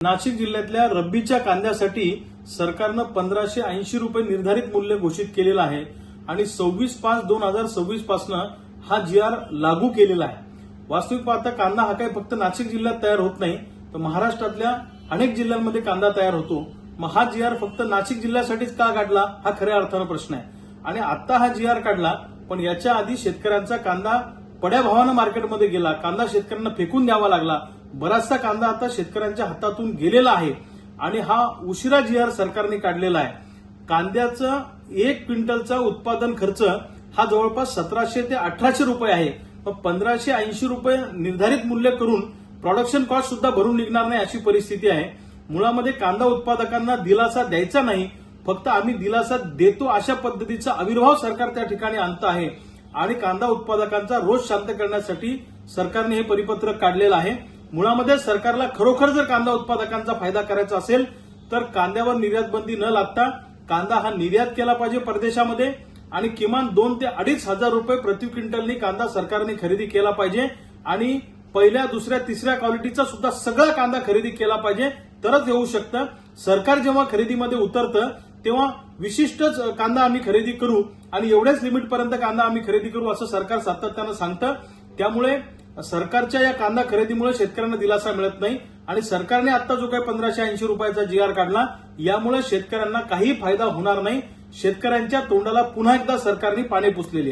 नाशिक जिल्ह्यातल्या रब्बीच्या कांद्यासाठी सरकारनं 1580 रुपये निर्धारित मूल्य घोषित केलेलं आहे आणि 26/5/2026 पासून हा GR लागू केलेला आहे। वास्तविक पाहता कांदा हा काही फक्त नाशिक जिल्ह्यात तयार होत नाही, तर महाराष्ट्रातल्या अनेक जिल्ह्यांमध्ये कांदा तयार होतो। मग हा GR फक्त नाशिक जिल्ह्यासाठीच का काढला हा खऱ्या अर्थानं प्रश्न आहे। आणि आता हा GR काढला, पण याच्या आधी शेतकऱ्यांचा कांदा पड्या भावानं मार्केटमध्ये गेला, कांदा शेतकऱ्यांना फेकून द्यावा लागला। बराचसा कांदा आता शेतकऱ्यांच्या हातातून गेलेला आहे आणि हा उशिरा GR सरकारने काढलेला आहे। कांद्याचं 1 क्विंटलचा उत्पादन खर्च हा जवळपास 1700 ते 1800 रुपये आहे। मग 1580 रुपये निर्धारित मूल्य करून प्रोडक्शन कॉस्ट सुद्धा भरून निघणार नाही अशी परिस्थिती आहे। मुळामध्ये कांदा उत्पादकांना दिलासा द्यायचा नाही, फक्त आम्ही दिलासा देतो अशा पद्धतीचा आविर्भाव सरकार त्या ठिकाणी आणत आहे आणि कांदा उत्पादकांचा रोष शांत करण्यासाठी सरकारने हे परिपत्रक काढलेलं आहे। मुळामध्ये सरकारला खरोखर जर कांदा उत्पादकांचा फायदा करायचा असेल तर कांद्यावर निर्यात बंदी न लागता कांदा हा निर्यात केला पाहिजे परदेशामध्ये आणि किमान 2 ते 2.5 हजार रुपये प्रति क्विंटलनी कांदा सरकारने खरेदी केला पाहिजे आणि पहिल्या, दुसऱ्या, तिसऱ्या क्वालिटीचा सुद्धा सगळा कांदा खरेदी केला पाहिजे, तरच येऊ शकतं। सरकार जेव्हा खरेदीमध्ये उतरतं तेव्हा विशिष्टच कांदा आम्ही खरेदी करू आणि एवढ्याच लिमिटपर्यंत कांदा आम्ही खरेदी करू असं सरकार सातत्यानं सांगतं। त्यामुळे सरकारच्या या कांदा खरेदीमुळे शेतकऱ्यांना दिलासा मिळत नाही आणि सरकारने आता जो काही 1580 रुपयाचा GR काढला यामुळे शेतकऱ्यांना काही फायदा होणार नाही। शेतकऱ्यांच्या तोंडाला पुन्हा एकदा सरकारने पाने पुसलेली आहे।